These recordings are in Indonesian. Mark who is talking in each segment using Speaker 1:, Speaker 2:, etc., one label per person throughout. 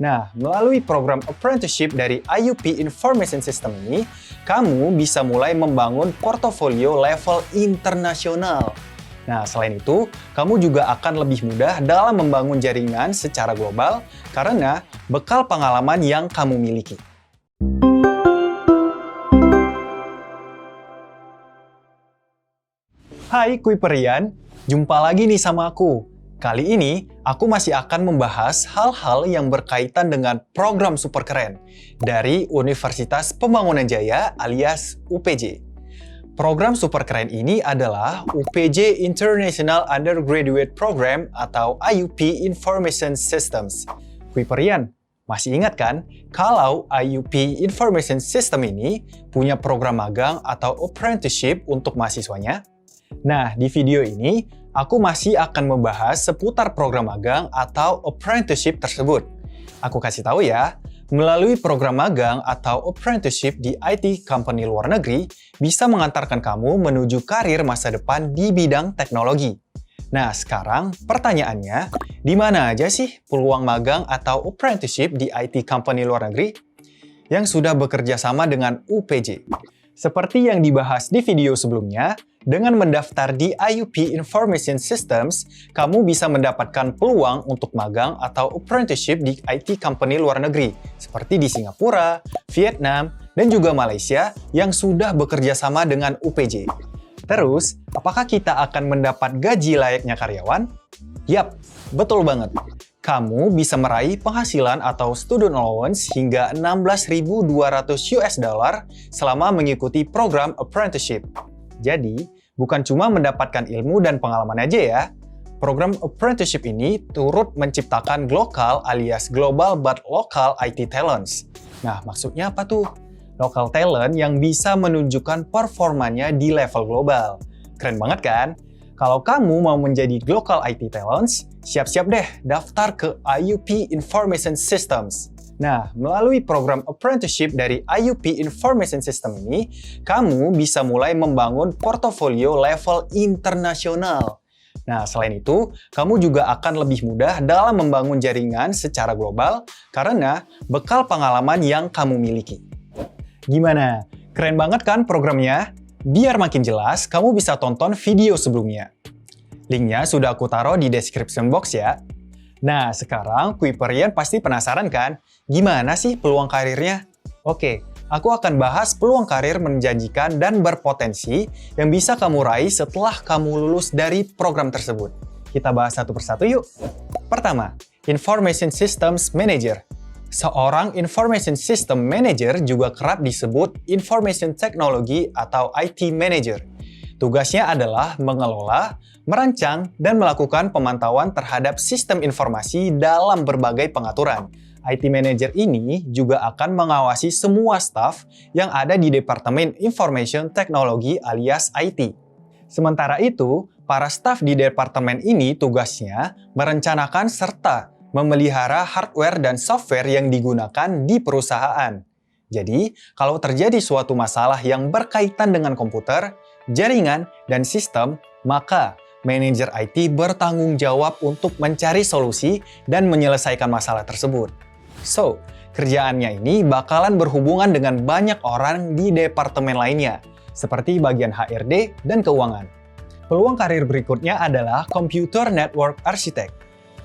Speaker 1: Nah, melalui program apprenticeship dari IUP Information System ini, kamu bisa mulai membangun portofolio level internasional. Nah, selain itu, kamu juga akan lebih mudah dalam membangun jaringan secara global karena bekal pengalaman yang kamu miliki. Hai Kuiperian, jumpa lagi nih sama aku. Kali ini, aku masih akan membahas hal-hal yang berkaitan dengan program super keren dari Universitas Pembangunan Jaya alias UPJ. Program super keren ini adalah UPJ International Undergraduate Program atau IUP Information Systems. Kuiperian, masih ingat kan kalau IUP Information System ini punya program magang atau apprenticeship untuk mahasiswanya? Nah, di video ini, aku masih akan membahas seputar program magang atau apprenticeship tersebut. Aku kasih tahu ya, melalui program magang atau apprenticeship di IT company luar negeri bisa mengantarkan kamu menuju karir masa depan di bidang teknologi. Nah, sekarang pertanyaannya, di mana aja sih peluang magang atau apprenticeship di IT company luar negeri yang sudah bekerja sama dengan UPJ? Seperti yang dibahas di video sebelumnya, dengan mendaftar di IUP Information Systems, kamu bisa mendapatkan peluang untuk magang atau apprenticeship di IT company luar negeri, seperti di Singapura, Vietnam, dan juga Malaysia yang sudah bekerja sama dengan UPJ. Terus, apakah kita akan mendapat gaji layaknya karyawan? Yap, betul banget. Kamu bisa meraih penghasilan atau student allowance hingga $16.200 selama mengikuti program apprenticeship. Jadi, bukan cuma mendapatkan ilmu dan pengalaman aja ya. Program apprenticeship ini turut menciptakan global alias global but local IT talents. Nah, maksudnya apa tuh? Local talent yang bisa menunjukkan performanya di level global. Keren banget kan? Kalau kamu mau menjadi global IT talents, siap-siap deh daftar ke IUP Information Systems. Nah, melalui program apprenticeship dari IUP Information System ini, kamu bisa mulai membangun portofolio level internasional. Nah, selain itu, kamu juga akan lebih mudah dalam membangun jaringan secara global karena bekal pengalaman yang kamu miliki. Gimana? Keren banget kan programnya? Biar makin jelas, kamu bisa tonton video sebelumnya. Linknya sudah aku taruh di description box ya. Nah, sekarang Kuiperian pasti penasaran kan? Gimana sih peluang karirnya? Oke, aku akan bahas peluang karir menjanjikan dan berpotensi yang bisa kamu raih setelah kamu lulus dari program tersebut. Kita bahas satu persatu yuk. Pertama, Information Systems Manager. Seorang Information System Manager juga kerap disebut Information Technology atau IT Manager. Tugasnya adalah mengelola, merancang, dan melakukan pemantauan terhadap sistem informasi dalam berbagai pengaturan. IT Manager ini juga akan mengawasi semua staf yang ada di Departemen Information Technology alias IT. Sementara itu, para staf di departemen ini tugasnya merencanakan serta memelihara hardware dan software yang digunakan di perusahaan. Jadi, kalau terjadi suatu masalah yang berkaitan dengan komputer, jaringan, dan sistem, maka manajer IT bertanggung jawab untuk mencari solusi dan menyelesaikan masalah tersebut. So, kerjaannya ini bakalan berhubungan dengan banyak orang di departemen lainnya, seperti bagian HRD dan keuangan. Peluang karir berikutnya adalah Computer Network Architect.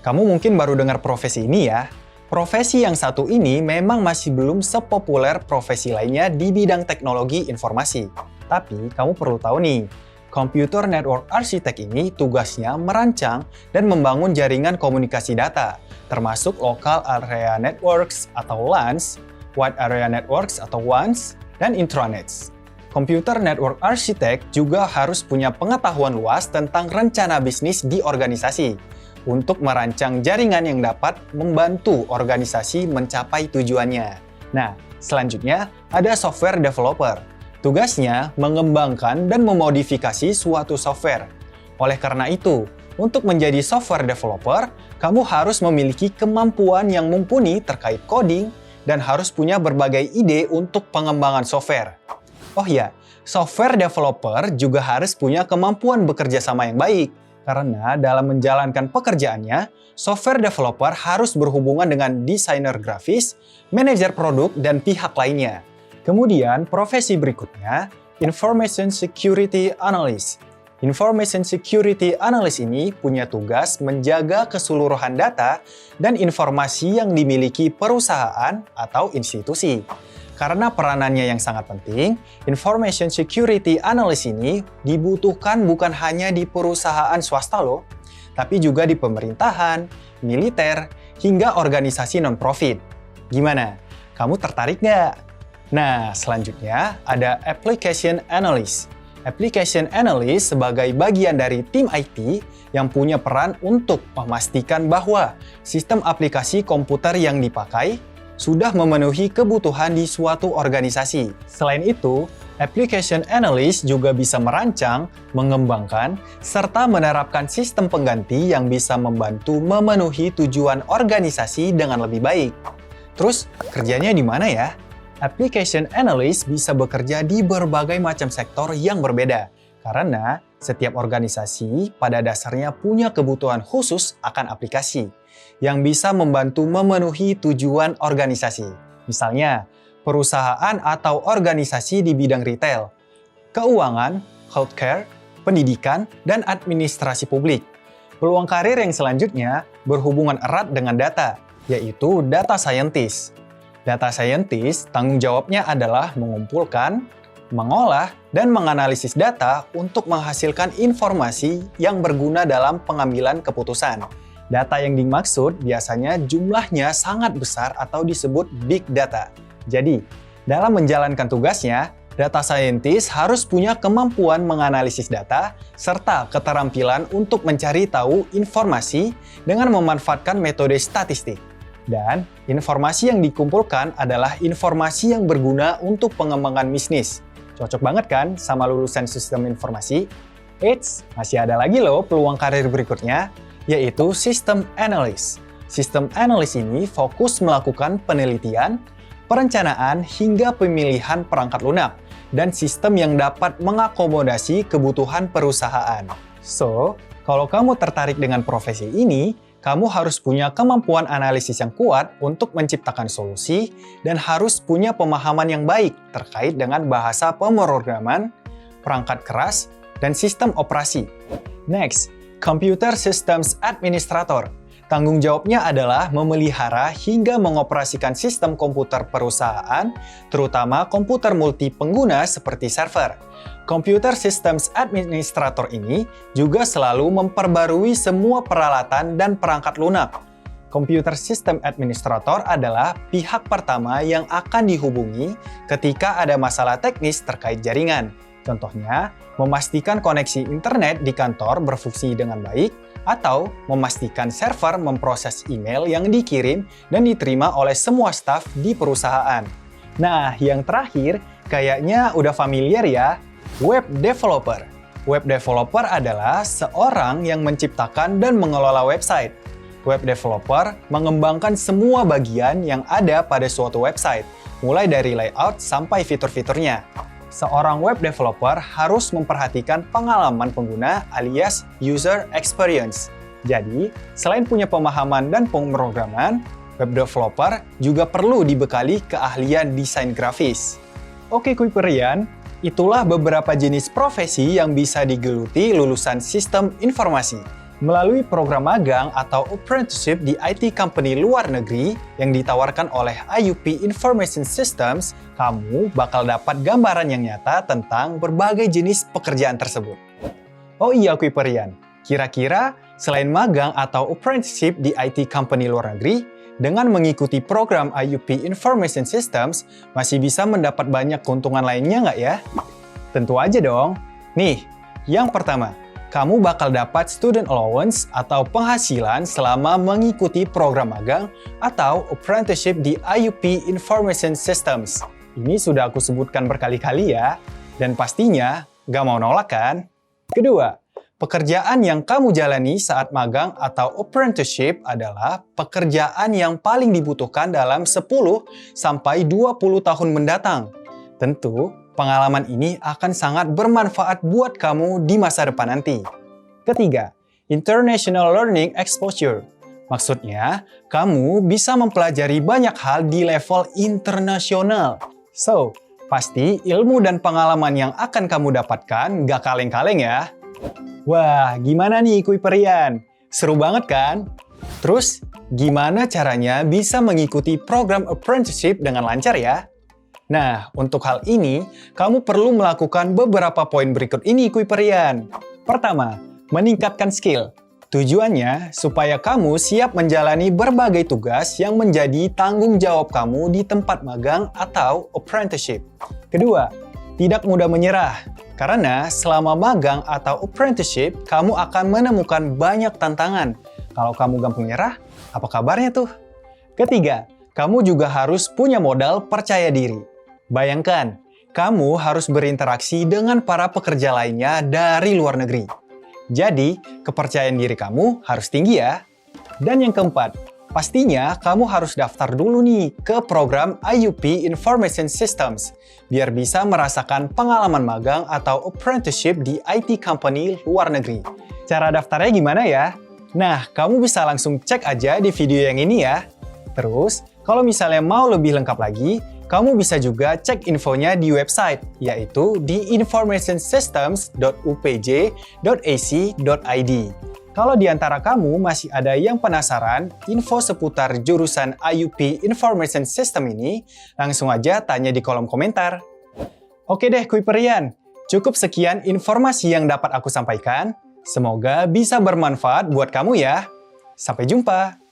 Speaker 1: Kamu mungkin baru dengar profesi ini ya. Profesi yang satu ini memang masih belum sepopuler profesi lainnya di bidang teknologi informasi. Tapi kamu perlu tahu nih, Computer Network Architect ini tugasnya merancang dan membangun jaringan komunikasi data, termasuk Local Area Networks atau LANs, Wide Area Networks atau WANs, dan intranets. Computer Network Architect juga harus punya pengetahuan luas tentang rencana bisnis di organisasi untuk merancang jaringan yang dapat membantu organisasi mencapai tujuannya. Nah, selanjutnya ada software developer. Tugasnya mengembangkan dan memodifikasi suatu software. Oleh karena itu, untuk menjadi software developer, kamu harus memiliki kemampuan yang mumpuni terkait coding dan harus punya berbagai ide untuk pengembangan software. Oh ya, software developer juga harus punya kemampuan bekerja sama yang baik. Karena dalam menjalankan pekerjaannya, software developer harus berhubungan dengan desainer grafis, manajer produk, dan pihak lainnya. Kemudian, profesi berikutnya, Information Security Analyst. Information Security Analyst ini punya tugas menjaga keseluruhan data dan informasi yang dimiliki perusahaan atau institusi. Karena peranannya yang sangat penting, Information Security Analyst ini dibutuhkan bukan hanya di perusahaan swasta loh, tapi juga di pemerintahan, militer, hingga organisasi non-profit. Gimana? Kamu tertarik nggak? Nah, selanjutnya ada Application Analyst. Application Analyst sebagai bagian dari tim IT yang punya peran untuk memastikan bahwa sistem aplikasi komputer yang dipakai sudah memenuhi kebutuhan di suatu organisasi. Selain itu, Application Analyst juga bisa merancang, mengembangkan, serta menerapkan sistem pengganti yang bisa membantu memenuhi tujuan organisasi dengan lebih baik. Terus, kerjanya di mana ya? Application Analyst bisa bekerja di berbagai macam sektor yang berbeda, karena setiap organisasi pada dasarnya punya kebutuhan khusus akan aplikasi yang bisa membantu memenuhi tujuan organisasi. Misalnya, perusahaan atau organisasi di bidang retail, keuangan, healthcare, pendidikan, dan administrasi publik. Peluang karir yang selanjutnya berhubungan erat dengan data, yaitu data scientist. Data scientist tanggung jawabnya adalah mengumpulkan, mengolah, dan menganalisis data untuk menghasilkan informasi yang berguna dalam pengambilan keputusan. Data yang dimaksud biasanya jumlahnya sangat besar atau disebut big data. Jadi, dalam menjalankan tugasnya, data scientist harus punya kemampuan menganalisis data serta keterampilan untuk mencari tahu informasi dengan memanfaatkan metode statistik. Dan informasi yang dikumpulkan adalah informasi yang berguna untuk pengembangan bisnis. Cocok banget kan sama lulusan sistem informasi? Eits, masih ada lagi loh peluang karir berikutnya, yaitu System Analyst. System Analyst ini fokus melakukan penelitian, perencanaan, hingga pemilihan perangkat lunak dan sistem yang dapat mengakomodasi kebutuhan perusahaan. So, kalau kamu tertarik dengan profesi ini, kamu harus punya kemampuan analisis yang kuat untuk menciptakan solusi dan harus punya pemahaman yang baik terkait dengan bahasa pemrograman, perangkat keras, dan sistem operasi. Next, Computer Systems Administrator. Tanggung jawabnya adalah memelihara hingga mengoperasikan sistem komputer perusahaan, terutama komputer multipengguna seperti server. Computer Systems Administrator ini juga selalu memperbarui semua peralatan dan perangkat lunak. Computer System Administrator adalah pihak pertama yang akan dihubungi ketika ada masalah teknis terkait jaringan. Contohnya, memastikan koneksi internet di kantor berfungsi dengan baik, atau memastikan server memproses email yang dikirim dan diterima oleh semua staf di perusahaan. Nah, yang terakhir, kayaknya udah familiar ya, Web Developer. Web Developer adalah seorang yang menciptakan dan mengelola website. Web Developer mengembangkan semua bagian yang ada pada suatu website, mulai dari layout sampai fitur-fiturnya. Seorang web developer harus memperhatikan pengalaman pengguna alias user experience. Jadi, selain punya pemahaman dan pemrograman, web developer juga perlu dibekali keahlian desain grafis. Oke Kuiperian, itulah beberapa jenis profesi yang bisa digeluti lulusan sistem informasi. Melalui program magang atau apprenticeship di IT company luar negeri yang ditawarkan oleh IUP Information Systems, kamu bakal dapat gambaran yang nyata tentang berbagai jenis pekerjaan tersebut. Oh iya Kuiperian, kira-kira selain magang atau apprenticeship di IT company luar negeri, dengan mengikuti program IUP Information Systems, masih bisa mendapat banyak keuntungan lainnya nggak ya? Tentu aja dong. Nih, yang pertama, kamu bakal dapat student allowance atau penghasilan selama mengikuti program magang atau apprenticeship di IUP Information Systems. Ini sudah aku sebutkan berkali-kali ya, dan pastinya nggak mau nolak kan? Kedua, pekerjaan yang kamu jalani saat magang atau apprenticeship adalah pekerjaan yang paling dibutuhkan dalam 10-20 tahun mendatang. Tentu, pengalaman ini akan sangat bermanfaat buat kamu di masa depan nanti. Ketiga, International Learning Exposure. Maksudnya, kamu bisa mempelajari banyak hal di level internasional. So, pasti ilmu dan pengalaman yang akan kamu dapatkan gak kaleng-kaleng ya. Wah, gimana nih Kuiperian? Seru banget kan? Terus, gimana caranya bisa mengikuti program apprenticeship dengan lancar ya? Nah, untuk hal ini, kamu perlu melakukan beberapa poin berikut ini Kuiperian. Pertama, meningkatkan skill. Tujuannya supaya kamu siap menjalani berbagai tugas yang menjadi tanggung jawab kamu di tempat magang atau apprenticeship. Kedua, tidak mudah menyerah. Karena selama magang atau apprenticeship, kamu akan menemukan banyak tantangan. Kalau kamu gampang nyerah, apa kabarnya tuh? Ketiga, kamu juga harus punya modal percaya diri. Bayangkan, kamu harus berinteraksi dengan para pekerja lainnya dari luar negeri. Jadi, kepercayaan diri kamu harus tinggi ya. Dan yang keempat, pastinya kamu harus daftar dulu nih ke program IUP Information Systems biar bisa merasakan pengalaman magang atau apprenticeship di IT company luar negeri. Cara daftarnya gimana ya? Nah, kamu bisa langsung cek aja di video yang ini ya. Terus, kalau misalnya mau lebih lengkap lagi, kamu bisa juga cek infonya di website, yaitu di informationsystems.upj.ac.id. Kalau di antara kamu masih ada yang penasaran info seputar jurusan IUP Information System ini, langsung aja tanya di kolom komentar. Oke deh Kuiperian, cukup sekian informasi yang dapat aku sampaikan. Semoga bisa bermanfaat buat kamu ya. Sampai jumpa!